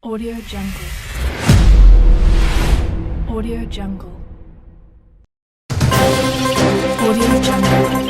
Audio Jungle. Audio Jungle. Audio Jungle.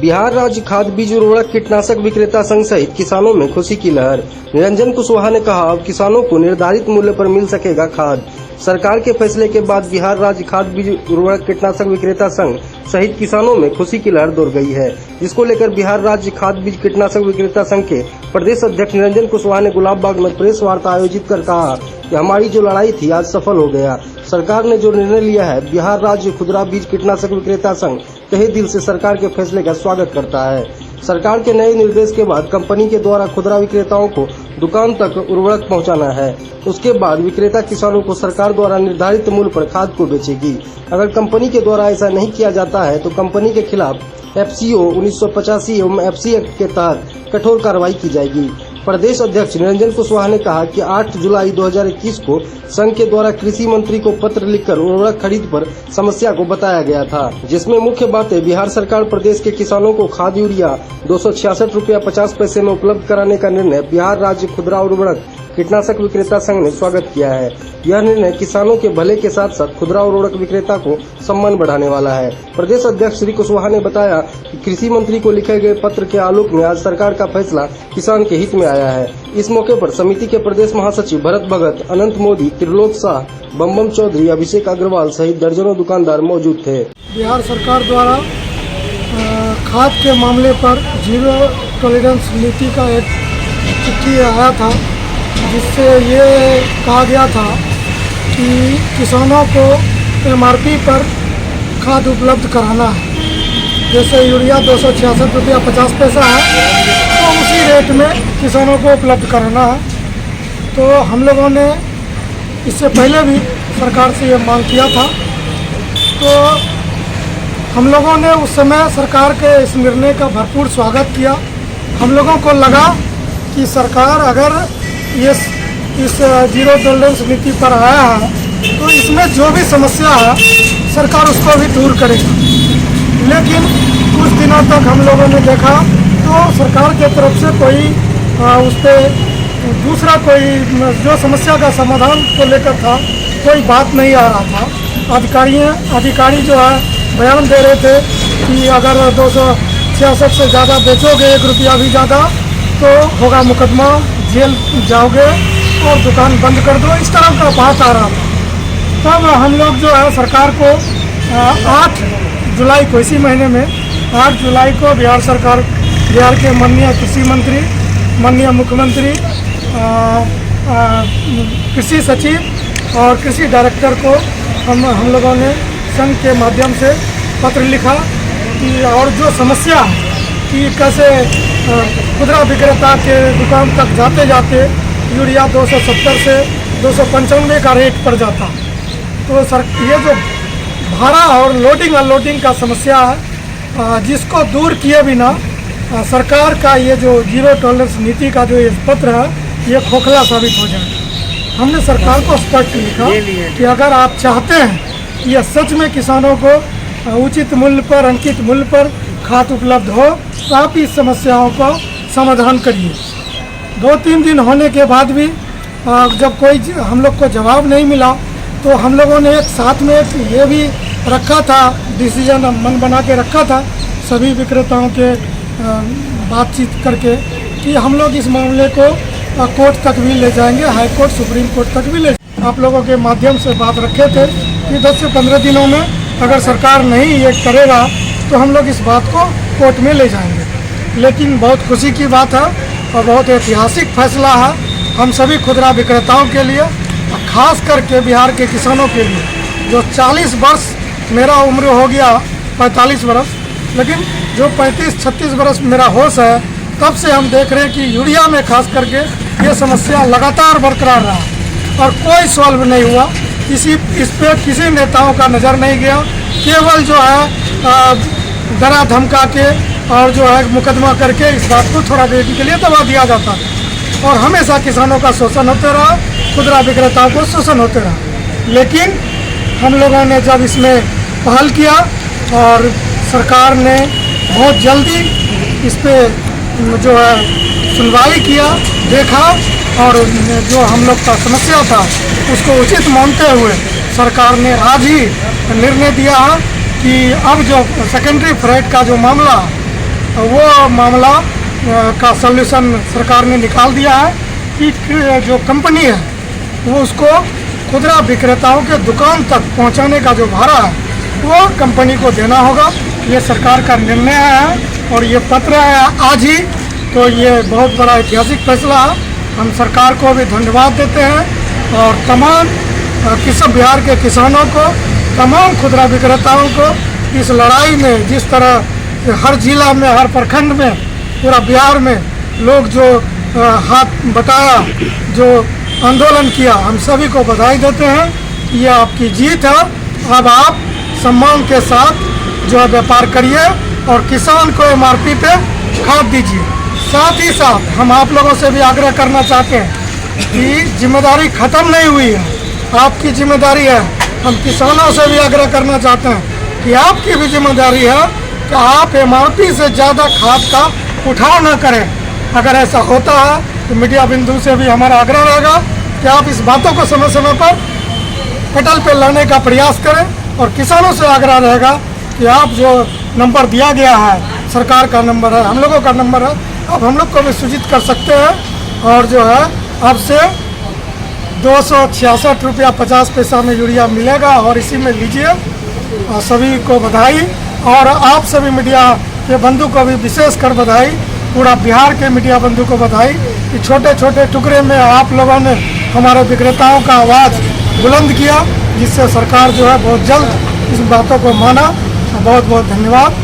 Bihar राज्य खाद बीज उर्वरक कीटनाशक विक्रेता संघ सहित किसानों में खुशी की लहर। निरंजन कुशवाहा ने कहा, अब किसानों को निर्धारित मूल्य पर मिल सकेगा खाद। सरकार के फैसले के बाद बिहार राज्य खाद बीज उर्वरक कीटनाशक विक्रेता संघ सहित किसानों में खुशी की लहर दौड़ गई है, जिसको लेकर बिहार राज्य खाद बीज कीटनाशक विक्रेता संघ के प्रदेश अध्यक्ष निरंजन कुशवाहा ने गुलाब बाग में प्रेस वार्ता आयोजित कर कहा कि हमारी जो लड़ाई थी आज सफल हो गया। सरकार ने जो निर्णय लिया है, बिहार राज्य खुदरा बीज कीटनाशक विक्रेता संघ तहे दिल से सरकार के फैसले का स्वागत करता है। सरकार के नए निर्देश के बाद कंपनी के द्वारा खुदरा विक्रेताओं को दुकान तक उर्वरक पहुंचाना है। उसके बाद विक्रेता किसानों को सरकार द्वारा निर्धारित मूल्य पर खाद को बेचेगी। अगर कंपनी के द्वारा ऐसा नहीं किया जाता है तो कंपनी के खिलाफ FCO 1985 एवं FC एक्ट के तहत कठोर कार्रवाई की जाएगी। प्रदेश अध्यक्ष निरंजन कुशवाहा ने कहा कि 8 जुलाई 2021 को संघ के द्वारा कृषि मंत्री को पत्र लिखकर उर्वरक खरीद पर समस्या को बताया गया था, जिसमें मुख्य बातें बिहार सरकार प्रदेश के किसानों को खाद यूरिया 266 रुपया 50 पैसे में उपलब्ध कराने का निर्णय बिहार राज्य खुदरा उर्वरक कीटनाशक विक्रेता संघ ने स्वागत किया है। यह निर्णय किसानों के भले के साथ साथ खुदरा उर्वरक विक्रेता को सम्मान बढ़ाने वाला है। प्रदेश अध्यक्ष श्री कुशवाहा ने बताया कि कृषि मंत्री को लिखे गए पत्र के आलोक में आज सरकार का फैसला किसान के हित में आया है। इस मौके पर समिति के प्रदेश महासचिव भरत भगत, अनंत मोदी, त्रिलोक शाह, बम चौधरी, अभिषेक अग्रवाल सहित दर्जनों दुकानदार मौजूद थे। बिहार सरकार द्वारा खाद के मामले पर जीरो टॉलरेंस नीति का एक चिट्ठी आया था, जिससे ये कहा गया था कि किसानों को MRP पर खाद उपलब्ध कराना है। जैसे यूरिया 266 रुपया 50 पैसा है, तो उसी रेट में किसानों को उपलब्ध कराना है। तो हम लोगों ने इससे पहले भी सरकार से ये मांग किया था। तो हम लोगों ने उस समय सरकार के इस निर्णय का भरपूर स्वागत किया। हम लोगों को लगा कि सरकार अगर इस जीरो टॉलरेंस नीति पर आया है तो इसमें जो भी समस्या है सरकार उसको भी दूर करेगी। लेकिन कुछ दिनों तक हम लोगों ने देखा तो सरकार की तरफ से कोई उस पर दूसरा कोई जो समस्या का समाधान को लेकर था कोई बात नहीं आ रहा था। अधिकारी जो है बयान दे रहे थे कि अगर 266 से ज़्यादा बेचोगे, 1 रुपया भी ज़्यादा, तो होगा मुकदमा, जेल जाओगे और दुकान बंद कर दो, इस तरह का बात आ रहा था। तब हम लोग जो है सरकार को 8 जुलाई को, इसी महीने में 8 जुलाई को बिहार के माननीय कृषि मंत्री, माननीय मुख्यमंत्री, कृषि सचिव और कृषि डायरेक्टर को हम लोगों ने संघ के माध्यम से पत्र लिखा कि और जो समस्या है कि कैसे खुदरा विक्रेता के दुकान तक जाते जाते यूरिया 270 से 295 का रेट पड़ जाता। तो ये जो भाड़ा और लोडिंग अनलोडिंग का समस्या है, जिसको दूर किए बिना सरकार का ये जो जीरो टॉलरेंस नीति का जो ये पत्र है, ये खोखला साबित हो जाएगा। हमने सरकार को स्पष्ट लिखा कि अगर आप चाहते हैं कि यह सच में किसानों को उचित मूल्य पर, अंकित मूल्य पर खाद उपलब्ध हो, तो आप इस समस्याओं को समाधान करिए। 2-3 दिन होने के बाद भी जब कोई हम लोग को जवाब नहीं मिला तो हम लोगों ने एक साथ में ये भी रखा था, डिसीजन मन बना के रखा था सभी विक्रेताओं के बातचीत करके कि हम लोग इस मामले को कोर्ट तक भी ले जाएंगे, हाई कोर्ट, सुप्रीम कोर्ट तक भी ले। आप लोगों के माध्यम से बात रखे थे कि 10 से 15 दिनों में अगर सरकार नहीं ये करेगा तो हम लोग इस बात को कोर्ट में ले जाएंगे। लेकिन बहुत खुशी की बात है और बहुत ऐतिहासिक फैसला है हम सभी खुदरा विक्रेताओं के लिए, खास करके बिहार के किसानों के लिए। जो 40 वर्ष मेरा उम्र हो गया, 45 वर्ष, लेकिन जो 35-36 वर्ष मेरा होश है, तब से हम देख रहे हैं कि यूरिया में खास करके ये समस्या लगातार बरकरार रहा और कोई सॉल्व नहीं हुआ। इस पे किसी नेताओं का नज़र नहीं गया। केवल जो है डरा धमका के और जो है मुकदमा करके इस बात को थोड़ा देर के लिए दबा दिया जाता था और हमेशा किसानों का शोषण होते रहा, खुदरा विक्रेताओं को शोषण होते रहा। लेकिन हम लोगों ने जब इसमें पहल किया और सरकार ने बहुत जल्दी इस पे जो है सुनवाई किया, देखा और जो हम लोग का समस्या था उसको उचित मानते हुए सरकार ने आज ही निर्णय दिया है कि अब जो सेकेंडरी फ्रेट का जो मामला वो मामला का सॉल्यूशन सरकार ने निकाल दिया है कि जो कंपनी है वो उसको खुदरा विक्रेताओं के दुकान तक पहुंचाने का जो भाड़ा है वो कंपनी को देना होगा। ये सरकार का निर्णय है और ये पत्र है आज ही, तो ये बहुत बड़ा ऐतिहासिक फैसला है। हम सरकार को भी धन्यवाद देते हैं और तमाम बिहार के किसानों को, तमाम खुदरा विक्रेताओं को इस लड़ाई में जिस तरह हर जिला में, हर प्रखंड में, पूरा बिहार में लोग जो हाथ बटाया, जो आंदोलन किया, हम सभी को बधाई देते हैं। ये आपकी जीत है। अब आप सम्मान के साथ जो है व्यापार करिए और किसान को MRP पे खाद दीजिए। साथ ही साथ हम आप लोगों से भी आग्रह करना चाहते हैं कि जिम्मेदारी खत्म नहीं हुई है, आपकी जिम्मेदारी है। हम किसानों से भी आग्रह करना चाहते हैं कि आपकी भी जिम्मेदारी है कि आप MRP से ज़्यादा खाद का उठाव न करें। अगर ऐसा होता है तो मीडिया बिंदु से भी हमारा आग्रह रहेगा कि आप इस बातों को समय समय पर पटल पे लाने का प्रयास करें और किसानों से आग्रह रहेगा कि आप जो नंबर दिया गया है, सरकार का नंबर है, हम लोगों का नंबर है, आप हम लोग को भी सूचित कर सकते हैं और जो है अब से 266 रुपया 50 पैसा में यूरिया मिलेगा और इसी में लीजिए। और सभी को बधाई और आप सभी मीडिया के बंधु को भी विशेष कर बधाई, पूरा बिहार के मीडिया बंधु को बधाई कि छोटे छोटे टुकड़े में आप लोगों ने हमारे विक्रेताओं का आवाज़ बुलंद किया, जिससे सरकार जो है बहुत जल्द इस बातों को माना। बहुत बहुत धन्यवाद।